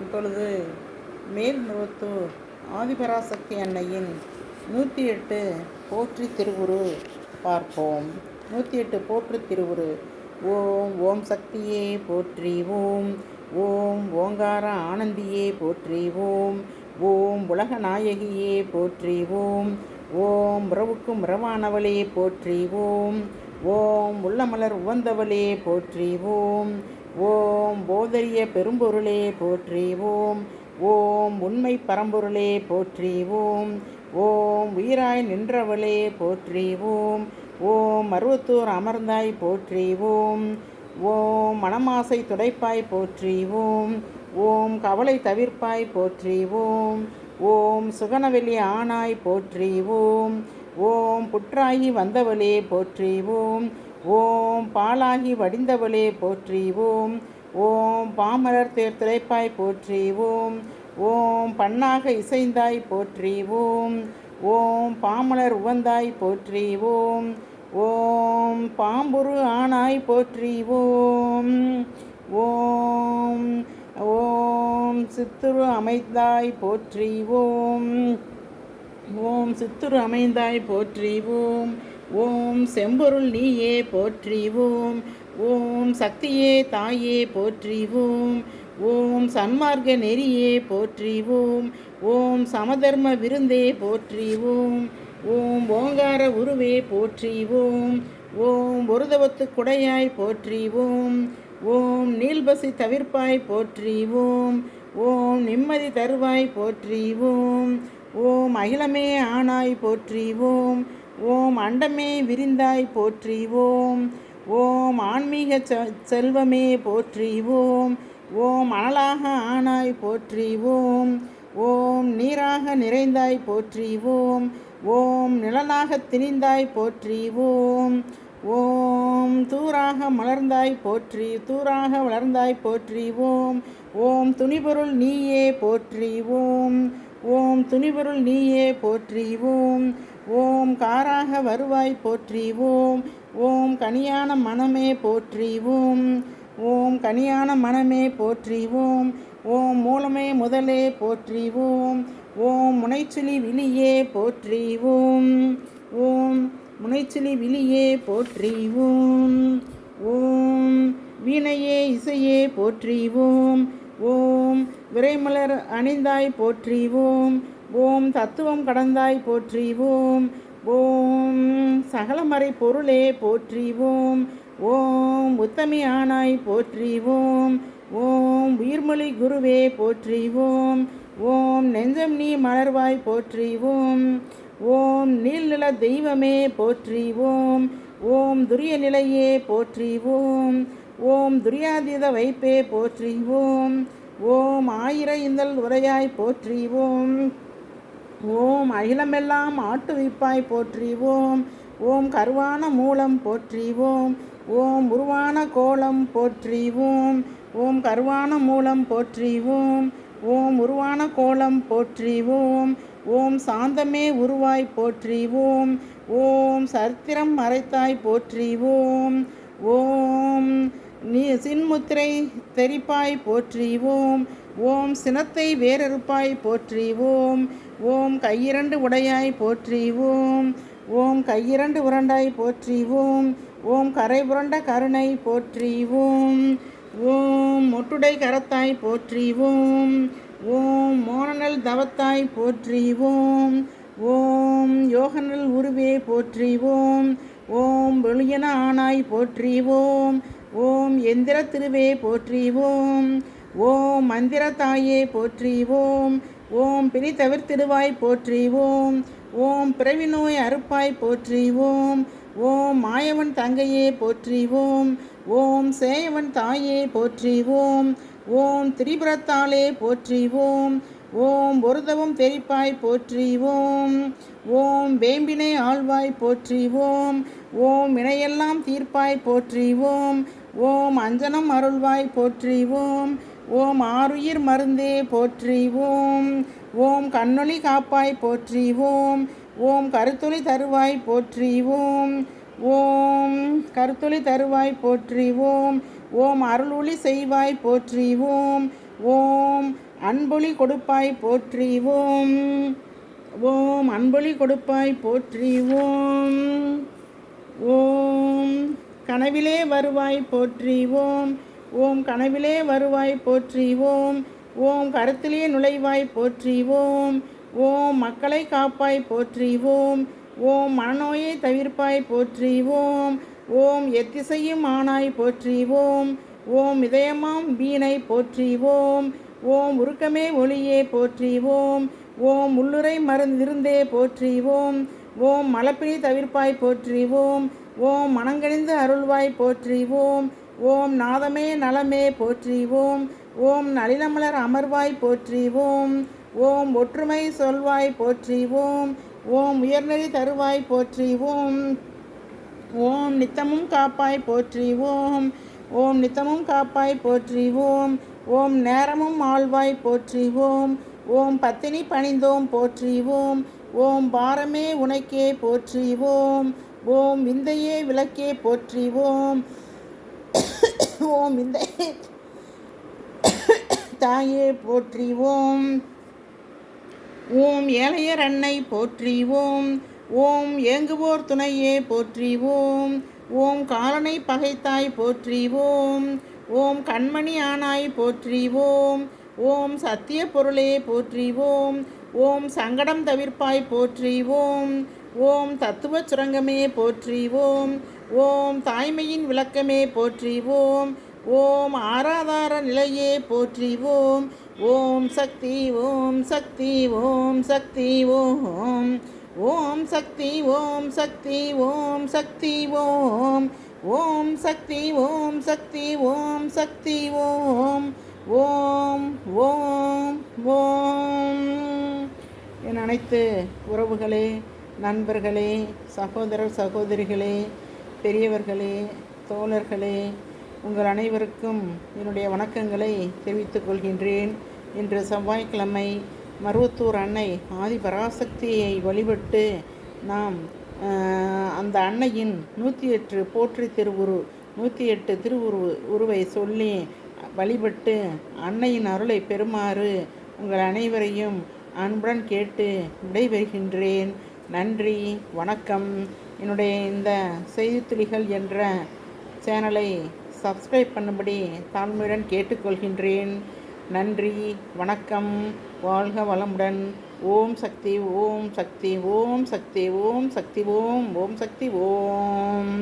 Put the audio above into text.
இப்பொழுது மேல்மருவத்தூர் ஆதிபராசக்தி அன்னையின் 108 போற்றி திருவுரு பார்ப்போம். 108 போற்றி திருவுரு. ஓம் ஓம் சக்தியே போற்றி. ஓம் ஓம் ஓங்கார ஆனந்தியே போற்றி. ஓம் ஓம் உலக நாயகியே போற்றி. ஓம் ஓம் உறவுக்கும் உறவானவளே போற்றி. ஓம் ஓம் உள்ளமலர் உவந்தவளே போற்றி. ஓம் ஓம் போதரிய பெரும்பொருளே போற்றி. ஓம் ஓம் உண்மை பரம்பொருளே போற்றி. ஓம் ஓம் உயிராய் நின்றவளே போற்றி. ஓம் ஓம் மருவத்தூர் அமர்ந்தாய் போற்றி. ஓம் ஓம் மனமாசை துடைப்பாய் போற்றி. ஓம் ஓம் கவலை தவிர்ப்பாய் போற்றி. ஓம் ஓம் சுகனவெளி ஆனாய் போற்றி. ஓம் ஓம் புற்றாகி வந்தவளே போற்றி. ஓம் ஓம் பாலாகி வடிந்தவளே போற்றி. ஓம் ஓம் பாமலர் தேர் திளைப்பாய் போற்றி. ஓம் ஓம் பண்ணாக இசைந்தாய் போற்றி. ஓம் ஓம் பாமலர் உவந்தாய் போற்றி. ஓம் ஓம் பாம்புரு ஆனாய் போற்றி. ஓம் ஓம் ஓம் சித்துரு அமைந்தாய் போற்றி. ஓம் ஓம் சித்துரு அமைந்தாய் போற்றி. ஓம் ஓம் செம்பொருள் நீயே போற்றி. ஓம் ஓம் சக்தியே தாயே போற்றி. ஓம் ஓம் சன்மார்க்க நெறியே போற்றி. ஓம் ஓம் சமதர்ம விருந்தே போற்றி. ஓம் ஓம் ஓங்கார உருவே போற்றி. ஓம் ஓம் ஒருதவத்து குடையாய் போற்றி. ஓம் ஓம் நீல்பசி தவிர்ப்பாய் போற்றி. ஓம் ஓம் நிம்மதி தருவாய் போற்றி. ஓம் ஓம் அகிலமே ஆனாய் போற்றி. ஓம் ஓம் அண்டமே விரிந்தாய் போற்றி. ஓம் ஓம் ஆன்மீக செல்வமே போற்றி. ஓம் ஓம் அனலாக ஆனாய் போற்றி. ஓம் ஓம் நீராக நிறைந்தாய் போற்றி. ஓம் ஓம் நிழலாக திணிந்தாய் போற்றி. ஓம் ஓம் தூராக மலர்ந்தாய் போற்றி. தூராக வளர்ந்தாய் போற்றி. ஓம் ஓம் துணிபொருள் நீயே போற்றி. ஓம் ஓம் துணிபொருள் நீயே போற்றி. ஓம் ஓம் காராக வருவாய் போற்றி. ஓம் ஓம் கனியான மனமே போற்றி. ஓம் ஓம் கனியான மனமே போற்றி. ஓம் ஓம் மூலமே முதலே போற்றி. ஓம் ஓம் முனைச்சுழி விழியே போற்றி. ஓம் ஓம் முனைச்சுழி விழியே போற்றி. ஓம் ஓம் வீணையே இசையே போற்றி. ஓம் ஓம் விரைமலர் அணிந்தாய் போற்றி. ஓம் ஓம் தத்துவம் கடந்தாய் போற்றி. ஓம் ஓம் சகலமறை பொருளே போற்றி. ஓம் ஓம் உத்தமி ஆனாய் போற்றி. ஓம் ஓம் உயிர்மொழி குருவே போற்றி. ஓம் ஓம் நெஞ்சம் நீ மலர்வாய் போற்றி. ஓம் ஓம் நீல்நில தெய்வமே போற்றி. ஓம் ஓம் துரிய நிலையே போற்றி. ஓம் ஓம் துரியாதீத வைப்பே போற்றி. ஓம் ஓம் ஆயிர இந்தல் உரையாய் போற்றி. ஓம் ஓம் அகிலமெல்லாம் ஆட்டுவிப்பாய் போற்றி. ஓம் ஓம் கருவான மூலம் போற்றி. ஓம் ஓம் உருவான கோலம் போற்றி. ஓம் ஓம் கருவான மூலம் போற்றி. ஓம் ஓம் உருவான கோலம் போற்றி. ஓம் ஓம் சாந்தமே உருவாய் போற்றி. ஓம் ஓம் சரித்திரம் மறைத்தாய் போற்றி. ஓம் ஓம் நீ சின்முத்திரை தெரிப்பாய் போற்றி. ஓம் ஓம் சினத்தை வேறறுப்பாய் போற்றி. ஓம் ஓம் கையிரண்டு உடையாய் போற்றி. ஓம் ஓம் கையிரண்டு உரண்டாய் போற்றி. ஓம் ஓம் கரை புரண்ட கருணை போற்றி. ஓம் ஓம் மொட்டுடை கரத்தாய் போற்றி. ஓம் ஓம் மோனநல் தவத்தாய் போற்றி. ஓம் ஓம் யோகநல் உருவே போற்றி. ஓம் ஓம் வெளியன ஆனாய் போற்றி. ஓம் ஓம் எந்திர திருவே போற்றி. ஓம் ஓம் மந்திர தாயே போற்றி. ஓம் ஓம் பிணி தவிர்த்திடுவாய் போற்றி. ஓம் ஓம் பிறவி நோய் அறுப்பாய் போற்றி. ஓம் ஓம் மாயவன் தங்கையே போற்றி. ஓம் ஓம் சேயவன் தாயே போற்றி. ஓம் ஓம் திரிபுரத்தாலே போற்றி. ஓம் ஓம் ஒருதவம் தெரிப்பாய் போற்றி. ஓம் ஓம் வேம்பினை ஆழ்வாய் போற்றி. ஓம் ஓம் வினையெல்லாம் தீர்ப்பாய் போற்றி. ஓம் ஓம் அஞ்சனம் அருள்வாய் போற்றி. ஓம் ஓம் ஆருயிர் மருந்தே போற்றி. ஓம் ஓம் கண்ணொளி காப்பாய் போற்றி. ஓம் ஓம் கருத்துளி தருவாய் போற்றி. ஓம் ஓம் கருத்துளி தருவாய் போற்றி. ஓம் ஓம் அருளொளி செய்வாய் போற்றி. ஓம் ஓம் அன்பொழி கொடுப்பாய் போற்றி ஓம். ஓம் அன்பொழி கொடுப்பாய் போற்றி ஓம். ஓம் கனவிலே வருவாய் போற்றி ஓம். ஓம் கனவிலே வருவாய் போற்றி ஓம். ஓம் கருத்திலே நுழைவாய் போற்றி ஓம். ஓம் மக்களை காப்பாய் போற்றி ஓம். ஓம் மனநோயை தவிர்ப்பாய் போற்றி ஓம். ஓம் எத்திசையும் ஆனாய் போற்றி ஓம். ஓம் இதயமாம் வீணை போற்றி ஓம். ஓம் உருக்கமே ஒளியே போற்றி ஓம். ஓம் உள்ளுரை மருந்திருந்தே போற்றி ஓம். ஓம் மலப்பினி தவிர்ப்பாய் போற்றி ஓம். ஓம் மனங்கணிந்து அருள்வாய் போற்றி ஓம். ஓம் நாதமே நலமே போற்றி ஓம். ஓம் நளினமலர் அமர்வாய் போற்றி ஓம். ஓம் ஒற்றுமை சொல்வாய் போற்றி ஓம். ஓம் உயர்நெறி தருவாய் போற்றி ஓம். ஓம் நித்தமும் காப்பாய் போற்றி ஓம். ஓம் நித்தமும் காப்பாய் போற்றி ஓம். ஓம் நேரமும் ஆழ்வாய் போற்றி ஓம். ஓம் பத்தினி பணிந்தோம் போற்றி ஓம். ஓம் பாரமே உனக்கே போற்றி ஓம். ஓம் விந்தையே விளக்கே போற்றி ஓம். ஓம் விந்தையே தாயே போற்றி ஓம். ஓம் ஏழையர் அன்னை போற்றி ஓம். ஓம் ஏங்குவோர் துணையே போற்றி ஓம். ஓம் காலனை பகைத்தாய் போற்றி ஓம். ஓம் கண்மணி ஆனாய் போற்றி ஓம். ஓம் சத்திய பொருளே போற்றி ஓம். ஓம் சங்கடம் தவிர்ப்பாய் போற்றி ஓம். ஓம் தத்துவ சுரங்கமே போற்றி ஓம். ஓம் தாய்மையின் விளக்கமே போற்றி ஓம். ஓம் ஆராதார நிலையே போற்றி ஓம். ஓம் சக்தி ஓம் சக்தி ஓம் சக்தி ஓம். ஓம் சக்தி ஓம் சக்தி ஓம் சக்தி ஓம். ஓம் சக்தி ஓம் சக்தி ஓம் சக்தி ஓம். ஓம் ஓம் ஓம். என் அனைத்து உறவுகளே, நண்பர்களே, சகோதரர் சகோதரிகளே, பெரியவர்களே, தோழர்களே, உங்கள் அனைவருக்கும் என்னுடைய வணக்கங்களை தெரிவித்துக் கொள்கின்றேன். இன்று செவ்வாய்க்கிழமை மருவத்தூர் அன்னை ஆதிபராசக்தியை வழிபட்டு நாம் அந்த அன்னையின் 108 போற்றி திருவுரு 108 உருவை சொல்லி வழிபட்டு அன்னையின் அருளை பெறுமாறு உங்கள் அனைவரையும் அன்புடன் கேட்டு விடைபெறுகின்றேன். நன்றி, வணக்கம். என்னுடைய இந்த செய்தித்துளிகள் என்ற சேனலை சப்ஸ்கிரைப் பண்ணும்படி தாழ்மையுடன் கேட்டுக்கொள்கின்றேன். நன்றி, வணக்கம். வாழ்க வளமுடன். ஓம் சக்தி ஓம் சக்தி ஓம் சக்தி ஓம் சக்தி ஓம் ஓம் சக்தி ஓம்.